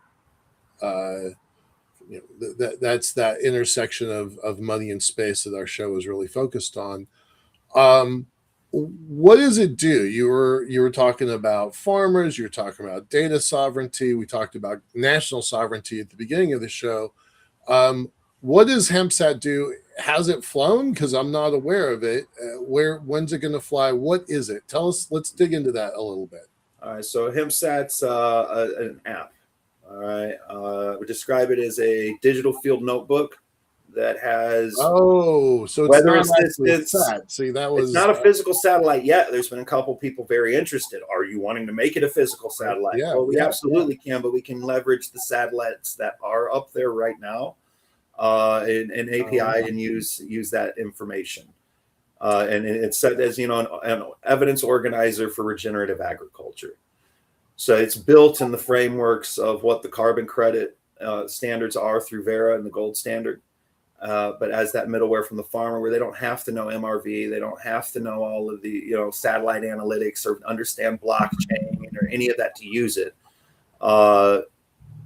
that's that intersection of money and space that our show is really focused on. What does it do? You were talking about farmers, you were talking about data sovereignty, we talked about national sovereignty at the beginning of the show. What does HempSat do? Has it flown? Because I'm not aware of it. When's it going to fly? What is it? Tell us. Let's dig into that a little bit. All right. So HempSat's an app. All right. We describe it as a digital field notebook that has so it's weather not assistance. See, that was it's not a physical satellite yet. There's been a couple people very interested. Are you wanting to make it a physical satellite? Yeah, well, we absolutely can, but we can leverage the satellites that are up there right now, and API and use that information. And it's set as, an evidence organizer for regenerative agriculture. So it's built in the frameworks of what the carbon credit standards are through Vera and the gold standard. But as that middleware from the farmer, where they don't have to know MRV, they don't have to know all of the satellite analytics or understand blockchain or any of that to use it.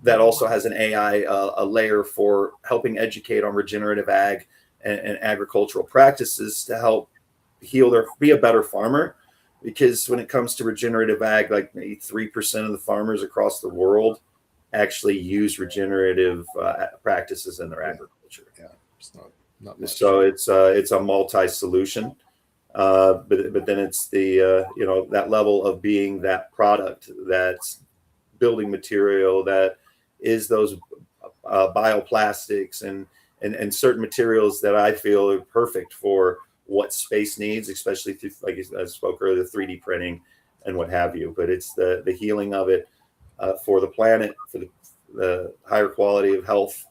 That also has an AI a layer for helping educate on regenerative ag and agricultural practices to help be a better farmer. Because when it comes to regenerative ag, like maybe 3% of the farmers across the world actually use regenerative practices in their agriculture. Yeah, it's not much. So it's a multi-solution, but then it's the that level of being that product, that's building material, that is those bioplastics and certain materials that I feel are perfect for what space needs, especially through, like I spoke earlier, 3D printing and what have you. But it's the healing of it for the planet, for the higher quality of health,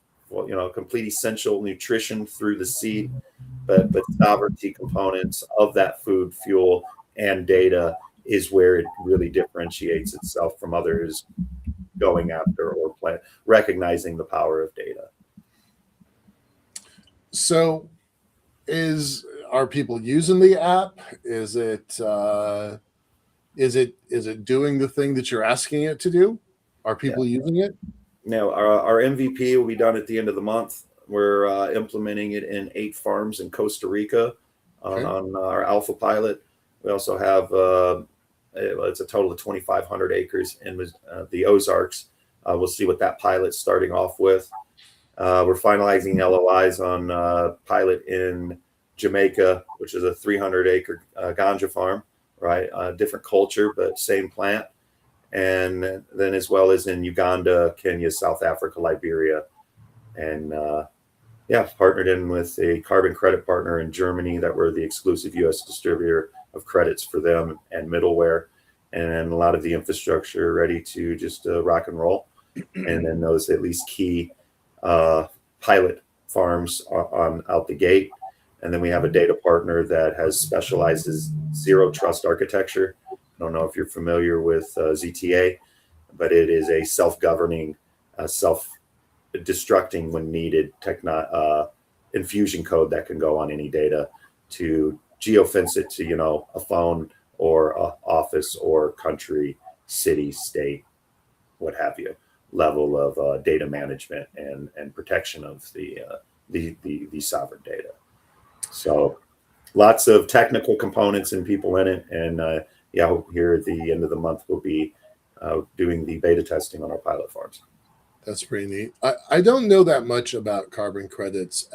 complete essential nutrition through the seed, but sovereignty components of that food, fuel, and data is where it really differentiates itself from others going after or recognizing the power of data. So are people using the app? Is it doing the thing that you're asking it to do? Are people using it? No, our MVP will be done at the end of the month. We're implementing it in 8 farms in Costa Rica on our alpha pilot. We also have it's a total of 2,500 acres in the Ozarks. We'll see what that pilot's starting off with. We're finalizing LOIs on pilot in Jamaica, which is a 300-acre ganja farm, right? Different culture, but same plant. And then as well as in Uganda, Kenya, South Africa, Liberia. And partnered in with a carbon credit partner in Germany that we're the exclusive U.S. distributor of credits for them and middleware. And a lot of the infrastructure ready to just rock and roll. And then those at least key pilot farms on out the gate. And then we have a data partner that specializes zero trust architecture. I don't know if you're familiar with ZTA, but it is a self-governing, self-destructing when needed infusion code that can go on any data to geofence it to, a phone or a office or country, city, state, what have you, level of data management and protection of the sovereign data. So lots of technical components and people in it. And here at the end of the month, we'll be doing the beta testing on our pilot farms. That's pretty neat. I don't know that much about carbon credits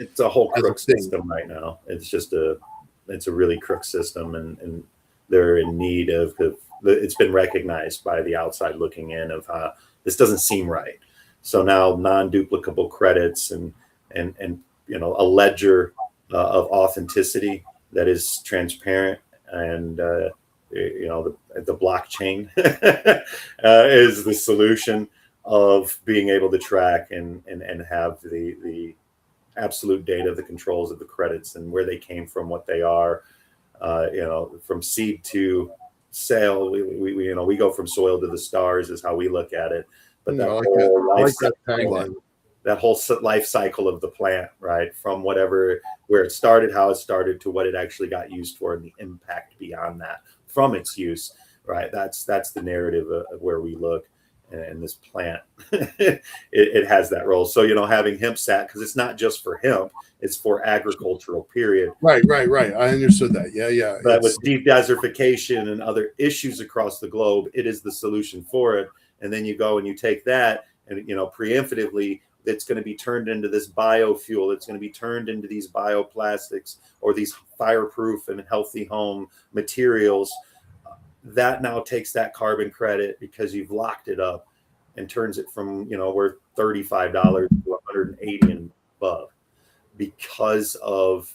it's a whole crook system right now. It's a really crook system, and they're in need of it's been recognized by the outside looking in of this doesn't seem right. So now non-duplicable credits and a ledger of authenticity that is transparent, and the blockchain is the solution of being able to track and have the absolute data of the controls of the credits and where they came from, what they are, from seed to sale. We go from soil to the stars is how we look at it. But that whole life cycle of the plant, right, from where it started, how it started, to what it actually got used for, and the impact beyond that from its use, right? That's the narrative of where we look. And this plant, it has that role. So, having HempSat, because it's not just for hemp, it's for agricultural, period. Right. I understood that. Yeah. But with deep desertification and other issues across the globe, it is the solution for it. And then you go and you take that and, preemptively, it's going to be turned into this biofuel. It's going to be turned into these bioplastics or these fireproof and healthy home materials. That now takes that carbon credit, because you've locked it up, and turns it from, worth $35 to $180 and above, because of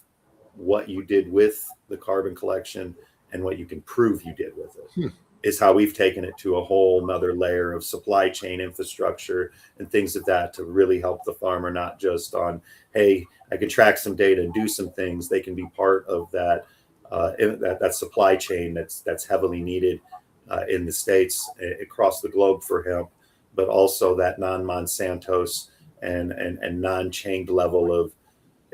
what you did with the carbon collection and what you can prove you did with it. is how we've taken it to a whole nother layer of supply chain infrastructure and things of that to really help the farmer, not just on, hey, I can track some data and do some things. They can be part of that that supply chain that's heavily needed in the States, across the globe for hemp, but also that non-Monsantos and non-chained level of,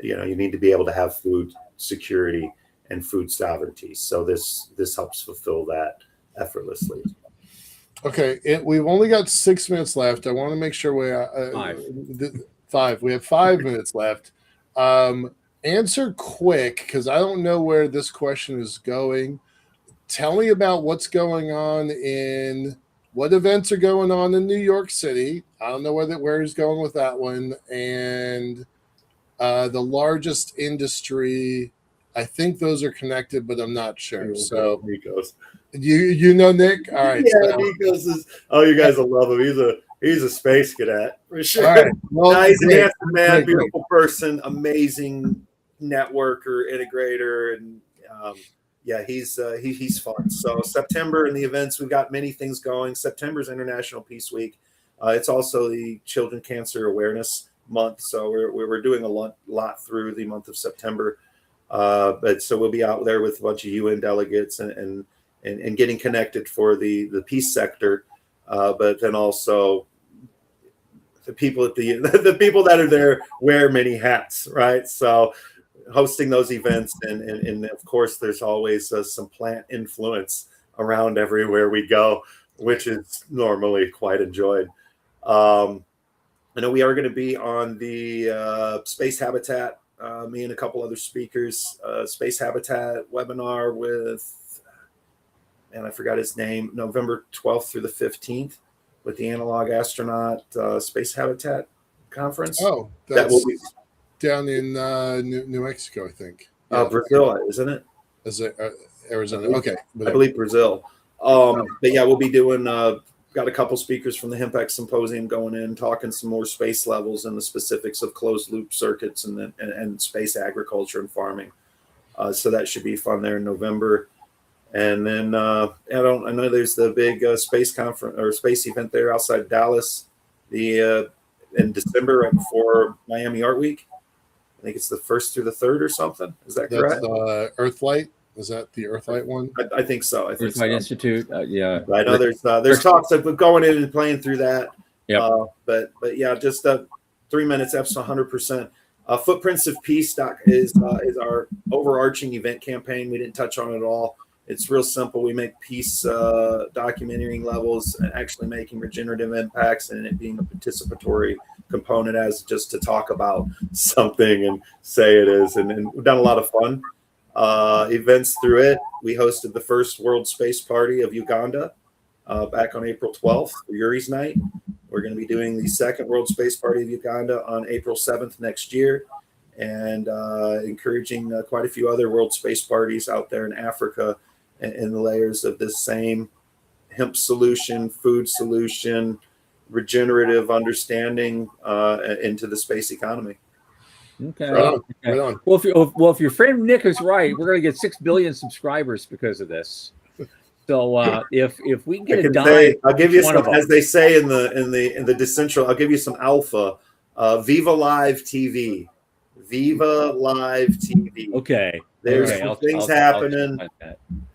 you need to be able to have food security and food sovereignty. So this helps fulfill that effortlessly. Okay, we've only got 6 minutes left. I want to make sure we we have 5 minutes left. Answer quick, because I don't know where this question is going. Tell me about what's going on what events are going on in New York City. I don't know where he's going with that one. And the largest industry. I think those are connected, but I'm not sure. So you know Nick? All right. Yeah, Nikos is. Oh, you guys will love him. He's a space cadet for sure. All right. Well, nice, handsome man, beautiful person, amazing networker, integrator, and he's fun. So September and the events, we've got many things going. September is International Peace Week. It's also the Children Cancer Awareness Month, so we're doing a lot through the month of September. But so we'll be out there with a bunch of UN delegates and getting connected for the peace sector, but then also the people the people that are there wear many hats, right? So hosting those events and of course there's always some plant influence around everywhere we go, which is normally quite enjoyed. I know we are going to be on the space habitat. Me and a couple other speakers, Space Habitat webinar with, and I forgot his name, November 12th through the 15th with the Analog Astronaut Space Habitat Conference. Oh, that will be down in New Mexico, I think. Brazil, isn't it? Is it Arizona? Okay. I believe Brazil. But yeah, we'll be doing got a couple speakers from the Hemp X Symposium going in, talking some more space levels and the specifics of closed loop circuits and space agriculture and farming. So that should be fun there in November. And then I know there's the big space conference or space event there outside Dallas, in December, right before Miami Art Week. I think it's the 1st through the 3rd or something. Is that correct? That's Earthlight. Is that the Earthlight one? I think so. I think Earthlight Institute. Yeah. I know there's talks of going in and playing through that. Yeah. But yeah, just 3 minutes, episode 100%. Footprints of Peace is our overarching event campaign. We didn't touch on it at all. It's real simple. We make peace documenting levels and actually making regenerative impacts and it being a participatory component as just to talk about something and say it is. And we've done a lot of fun events through it. We hosted the first World Space Party of Uganda back on April 12th for Yuri's Night. We're going to be doing the second World Space Party of Uganda on April 7th next year, and encouraging quite a few other World Space Parties out there in Africa in the layers of this same hemp solution, food solution, regenerative understanding into the space economy. Okay. Right on. Well, if your friend Nick is right, we're going to get 6 billion subscribers because of this. So if we can get a dime, I'll give you some, as they say in the decentral. I'll give you some alpha. Viva Live TV. Viva Live TV. Okay. There's some things happening,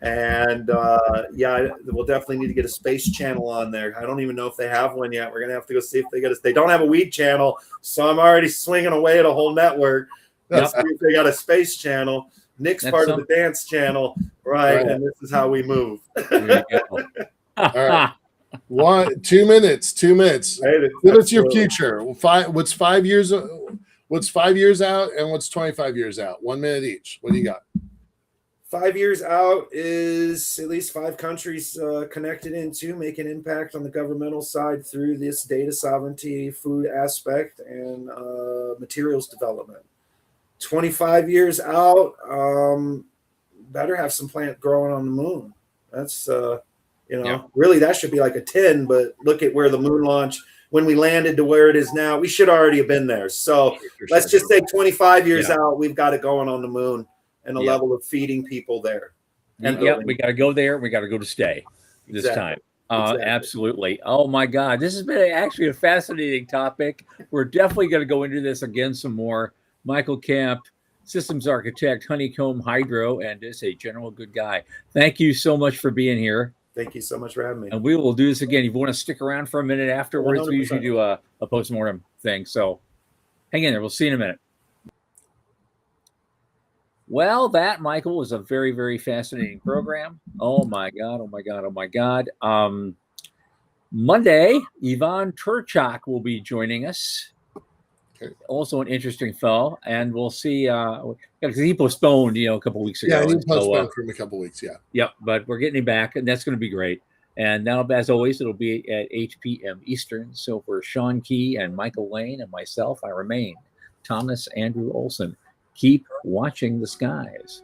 and we'll definitely need to get a space channel on there. I don't even know if they have one yet. We're gonna have to go see if they get us. They don't have a weed channel, so I'm already swinging away at a whole network. Let's see if they got a space channel. Nick's part of the dance channel, right? And this is how we move. All right. 2 minutes. 2 minutes. What's your future? What's 5 years? What's 5 years out and what's 25 years out? 1 minute each. What do you got? 5 years out is at least 5 countries connected into making impact on the governmental side through this data sovereignty, food aspect, and materials development. 25 years out, better have some plant growing on the moon. That's, really that should be like a 10, but look at where the moon launch, when we landed to where it is now, we should already have been there. So let's just say 25 years out, we've got it going on the moon and a level of feeding people there. And we got to go there. We got to go to stay. this Exactly. time. Exactly. Absolutely. Oh my God, this has been actually a fascinating topic. We're definitely going to go into this again some more. Michael Kamp, systems architect, Honeycomb Hydro, and is a general good guy. Thank you so much for being here. Thank you so much for having me. And we will do this again. If you want to stick around for a minute afterwards, we 100%. usually do a postmortem thing. So hang in there. We'll see you in a minute. Well, that, Michael, was a very, very fascinating program. Oh my God. Oh my God. Oh my God. Monday, Ivan Turchak will be joining us. Okay. Also an interesting fellow, and we'll see. Because he postponed, a couple weeks ago. Yeah, he and postponed for him a couple weeks. Yeah. Yep, but we're getting him back, and that's going to be great. And now, as always, it'll be at 8 p.m. Eastern. So for Sean Key and Michael Lane and myself, I remain Thomas Andrew Olson. Keep watching the skies.